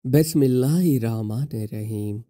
बिस्मिल्लाहिर्रहमानिर्रहीम।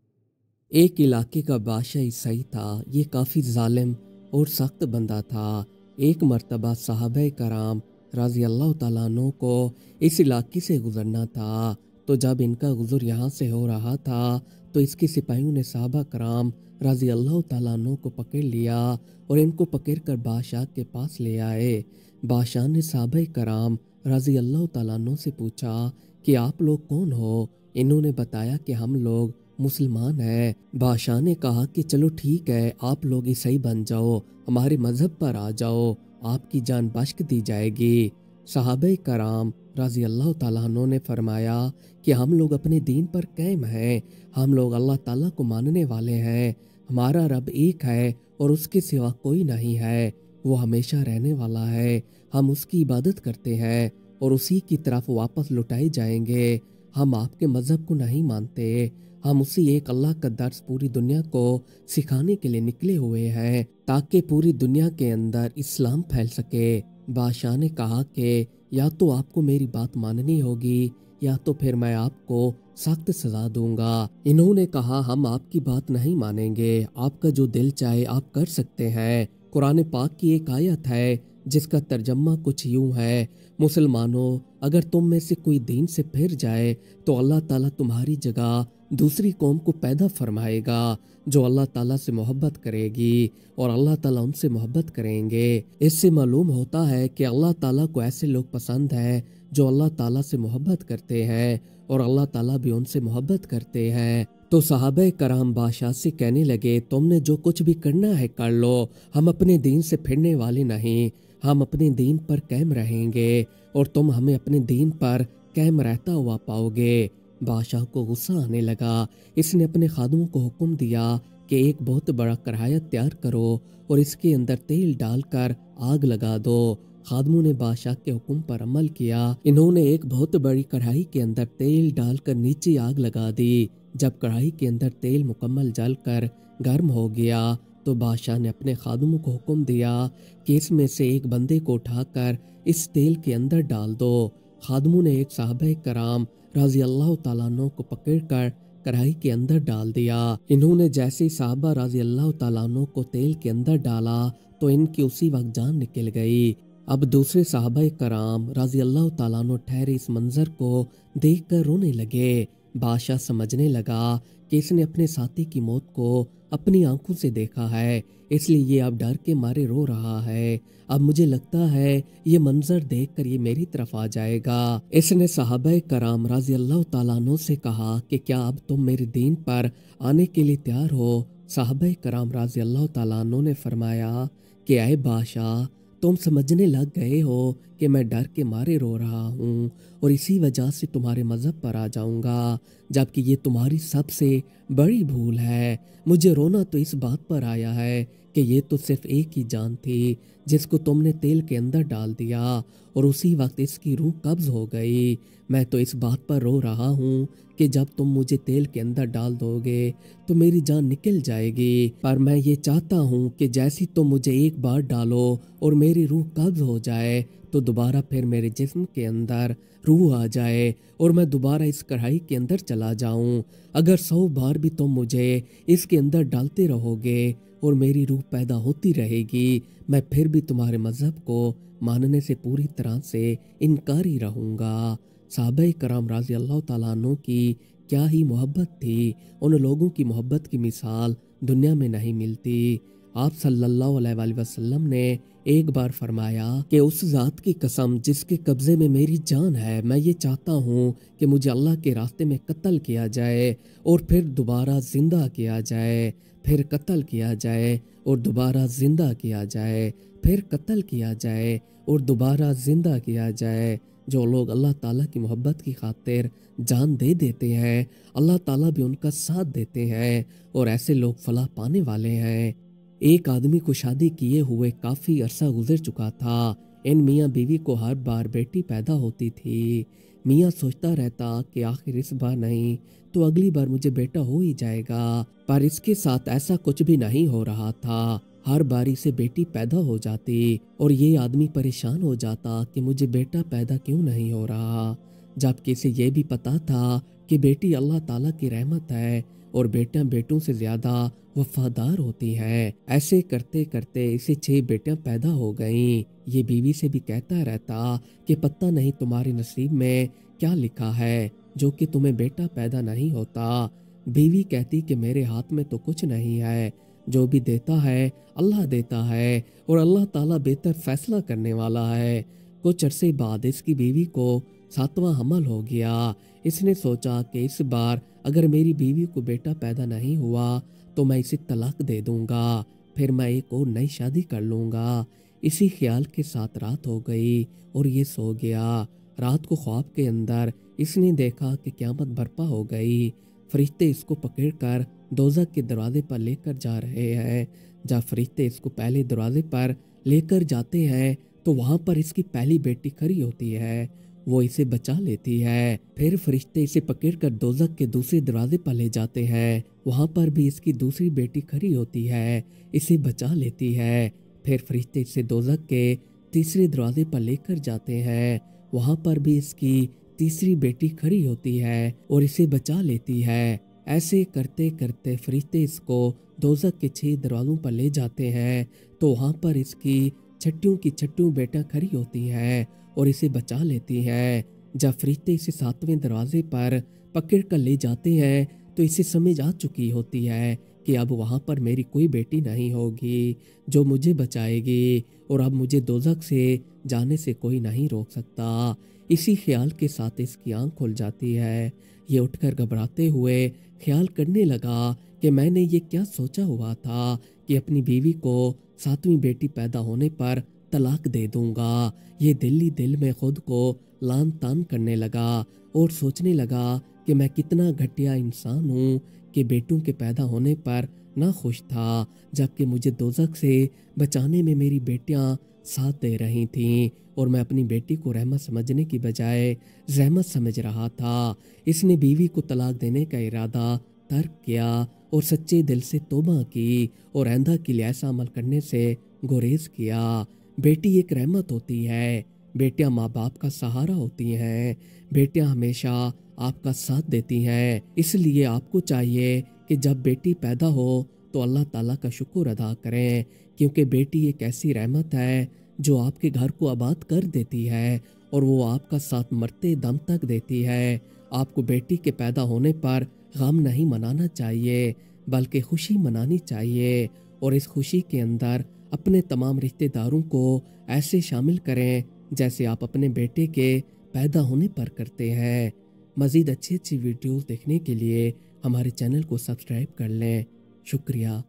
एक इलाके का बादशाह ईसाई था। ये काफ़ी जालिम और सख्त बंदा था। एक मर्तबा सहाबा कराम रज़ी अल्लाह तआला अन्हु को इस इलाके से गुज़रना था। तो जब इनका गुज़र यहाँ से हो रहा था तो इसके सिपाहियों ने सहाबा कराम रज़ी अल्लाह तआला अन्हु को पकड़ लिया और इनको पकड़ कर बादशाह के पास ले आए। बादशाह ने सहाबा कराम रज़ी अल्लाह तआला अन्हु से पूछा कि आप लोग कौन हो। इन्होंने बताया कि हम लोग मुसलमान हैं। बादशाह ने कहा कि चलो ठीक है, आप लोग ईसाई बन जाओ, हमारे मज़हब पर आ जाओ, आपकी जान बख्श दी जाएगी। सहाबा कराम रज़ी अल्लाह तआला अन्हु ने फरमाया कि हम लोग अपने दीन पर कायम हैं, हम लोग अल्लाह ताला को मानने वाले हैं, हमारा रब एक है और उसके सिवा कोई नहीं है, वो हमेशा रहने वाला है, हम उसकी इबादत करते हैं और उसी की तरफ वापस लौटाए जाएंगे। हम आपके मज़हब को नहीं मानते, हम उसी एक अल्लाह का दर्स पूरी दुनिया को सिखाने के लिए निकले हुए हैं ताकि पूरी दुनिया के अंदर इस्लाम फैल सके। बादशाह ने कहा कि या तो आपको मेरी बात माननी होगी या तो फिर मैं आपको सख्त सजा दूंगा। इन्होंने कहा हम आपकी बात नहीं मानेंगे, आपका जो दिल चाहे आप कर सकते हैं। कुरान पाक की एक आयत है जिसका तर्जमा कुछ यूं है, मुसलमानों अगर तुम में से कोई दीन से फिर जाए तो अल्लाह ताला तुम्हारी जगह दूसरी कौम को पैदा फरमाएगा जो अल्लाह ताला से मोहब्बत करेगी और अल्लाह ताला उनसे मोहब्बत करेंगे। इससे मालूम होता है कि अल्लाह ताला को ऐसे लोग पसंद हैं जो अल्लाह ताला से मोहब्बत करते हैं और अल्लाह ताला भी उनसे मोहब्बत करते हैं। तो सहाबा कराम बादशाह से कहने लगे, तुमने जो कुछ भी करना है कर लो, हम अपने दीन से फिरने वाले नहीं, हम अपने दीन पर कायम रहेंगे और तुम हमें अपने दीन पर कायम रहता हुआ पाओगे। बादशाह को गुस्सा आने लगा। इसने अपने खादमों को हुक्म दिया कि एक बहुत बड़ा कढ़ाई तैयार करो और इसके अंदर तेल डालकर आग लगा दो। खादमों ने बादशाह के हुक्म पर अमल किया। इन्होंने एक बहुत बड़ी कढ़ाई के अंदर तेल डालकर नीचे आग लगा दी। जब कढ़ाई के अंदर तेल मुकम्मल जलकर गर्म हो गया तो बादशाह ने अपने खादमों को हुक्म दिया कि इसमें से एक बंदे को उठाकर इस तेल के अंदर डाल दो। खादमों ने एक साहबा कराम रज़ी अल्लाह तआला अन्हु को पकड़कर कढ़ाई के अंदर डाल दिया। इन्होंने जैसे ही साहबा रज़ी अल्लाह तआला अन्हु को तेल के अंदर डाला तो इनकी उसी वक्त जान निकल गई। अब दूसरे साहबा कराम रज़ी अल्लाह तआला अन्हु ठहरे इस मंजर को देखकर रोने लगे। बादशाह समझने लगा कि इसने अपने साथी की मौत को अपनी आंखों से देखा है, इसलिए ये अब डर के मारे रो रहा है। अब मुझे लगता है ये मंजर देखकर ये मेरी तरफ आ जाएगा। इसने सहाबा कराम रज़ी अल्लाह तआला अन्हु से कहा कि क्या अब तुम मेरे दीन पर आने के लिए तैयार हो। सहाबा कराम रज़ी अल्लाह तआला अन्हु ने फरमाया कि ऐ बादशाह, तुम समझने लग गए हो कि मैं डर के मारे रो रहा हूँ और इसी वजह से तुम्हारे मज़हब पर आ जाऊँगा, जबकि ये तुम्हारी सबसे बड़ी भूल है। मुझे रोना तो इस बात पर आया है कि ये तो सिर्फ एक ही जान थी जिसको तुमने तेल के अंदर डाल दिया और उसी वक्त इसकी रूह कब्ज़ हो गई। मैं तो इस बात पर रो रहा हूँ कि जब तुम मुझे तेल के अंदर डाल दोगे तो मेरी जान निकल जाएगी, पर मैं ये चाहता हूँ कि जैसी तुम मुझे एक बार डालो और मेरी रूह कब्ज़ हो जाए तो दोबारा फिर मेरे जिस्म के अंदर रूह आ जाए और मैं दोबारा इस कढ़ाई के अंदर चला जाऊं। अगर 100 बार भी तुम मुझे इसके अंदर डालते रहोगे और मेरी रूह पैदा होती रहेगी, मैं फिर भी तुम्हारे मज़हब को मानने से पूरी तरह से इनकारी रहूँगा। साहबा कराम रज़ी अल्लाह तआला अन्हु की क्या ही मोहब्बत थी। उन लोगों की मोहब्बत की मिसाल दुनिया में नहीं मिलती। आप सल्लल्लाहु अलैहि वसल्लम ने एक बार फरमाया कि उस ज़ात की कसम जिसके कब्ज़े में मेरी जान है, मैं ये चाहता हूँ कि मुझे अल्लाह के रास्ते में कत्ल किया जाए और फिर दोबारा ज़िंदा किया जाए, फिर कत्ल किया जाए और दोबारा ज़िंदा किया जाए, फिर कत्ल किया जाए और दोबारा ज़िंदा किया जाए। जो लोग अल्लाह ताला की मोहब्बत की खातिर जान दे देते हैं, अल्लाह ताला भी उनका साथ देते हैं और ऐसे लोग फलाह पाने वाले हैं। एक आदमी को शादी किए हुए काफ़ी अरसा गुजर चुका था। इन मियाँ बीवी को हर बार बेटी पैदा होती थी। मियाँ सोचता रहता कि आखिर इस बार नहीं तो अगली बार मुझे बेटा हो ही जाएगा, पर इसके साथ ऐसा कुछ भी नहीं हो रहा था। हर बारी से बेटी पैदा हो जाती और ये आदमी परेशान हो जाता कि मुझे बेटा पैदा क्यों नहीं हो रहा। जबकि इसे ये भी पता था कि बेटी अल्लाह ताला की रहमत है और बेटियां बेटों से ज्यादा वफादार होती हैं। ऐसे करते करते इसे 6 बेटियां पैदा हो गईं। ये बीवी से भी कहता रहता कि पता नहीं तुम्हारे नसीब में क्या लिखा है जो कि तुम्हें बेटा पैदा नहीं होता। बीवी कहती कि मेरे हाथ में तो कुछ नहीं है, जो भी देता है अल्लाह देता है और अल्लाह ताला बेहतर फैसला करने वाला है। कुछ अरसे बाद इसकी बीवी को 7वां हमल हो गया। इसने सोचा कि इस बार अगर मेरी बीवी को बेटा पैदा नहीं हुआ तो मैं इसे तलाक दे दूंगा, फिर मैं एक और नई शादी कर लूंगा। इसी ख्याल के साथ रात हो गई और ये सो गया। रात को ख्वाब के अंदर इसने देखा कि क़यामत बर्पा हो गई। फरिश्ते इसको पकड़कर दोज़ख के दरवाजे पर लेकर जा रहे हैं। जब फरिश्ते इसको पहले दरवाजे पर लेकर जाते हैं तो वहां पर इसकी पहली बेटी खड़ी होती है। वो इसे बचा लेती है। फिर फरिश्ते इसे पकड़कर दोज़ख के दूसरे दरवाजे पर ले जाते हैं। वहां पर भी इसकी दूसरी बेटी खड़ी होती है, इसे बचा लेती है। फिर फरिश्ते इसे दोज़ख के तीसरे दरवाजे पर लेकर जाते हैं। वहां पर भी इसकी तीसरी बेटी खड़ी होती है और इसे बचा लेती है। ऐसे करते करते फरिश्ते इसको दोज़ख के 6 दरवाजों पर ले जाते हैं तो वहां पर इसकी छठियों की छठियों बेटा खड़ी होती है और इसे बचा लेती है। जब फरिश्ते इसे 7वें दरवाजे पर पकड़ कर ले जाते हैं तो इसे समझ आ चुकी होती है कि अब वहां पर मेरी कोई बेटी नहीं होगी जो मुझे बचाएगी और अब मुझे दोज़ख से जाने से कोई नहीं रोक सकता। इसी ख्याल के साथ इसकी आंख खुल जाती है। ये उठकर घबराते हुए ख्याल करने लगा कि मैंने ये क्या सोचा हुआ था कि अपनी बीवी को 7वीं बेटी पैदा होने पर तलाक दे दूंगा। ये दिल ही दिल में खुद को लान तान करने लगा और सोचने लगा कि मैं कितना घटिया इंसान हूँ कि बेटों के पैदा होने पर ना खुश था, जबकि मुझे दोज़ख से बचाने में मेरी बेटियां साथ दे रही थीं और मैं अपनी बेटी को रहमत समझने की बजाय रहमत समझ रहा था। इसने बीवी को तलाक देने का इरादा तर्क किया और सच्चे दिल से तौबा की और आइंदा के लिए ऐसा अमल करने से गुरेज किया। बेटी एक रहमत होती है। बेटियां माँ बाप का सहारा होती हैं। बेटियां हमेशा आपका साथ देती हैं। इसलिए आपको चाहिए कि जब बेटी पैदा हो तो अल्लाह ताला का शुक्र अदा करें, क्योंकि बेटी एक ऐसी रहमत है जो आपके घर को आबाद कर देती है और वो आपका साथ मरते दम तक देती है। आपको बेटी के पैदा होने पर गम नहीं मनाना चाहिए बल्कि खुशी मनानी चाहिए और इस खुशी के अंदर अपने तमाम रिश्तेदारों को ऐसे शामिल करें जैसे आप अपने बेटे के पैदा होने पर करते हैं। मज़ीद अच्छी अच्छी वीडियोस देखने के लिए हमारे चैनल को सब्सक्राइब कर लें। शुक्रिया।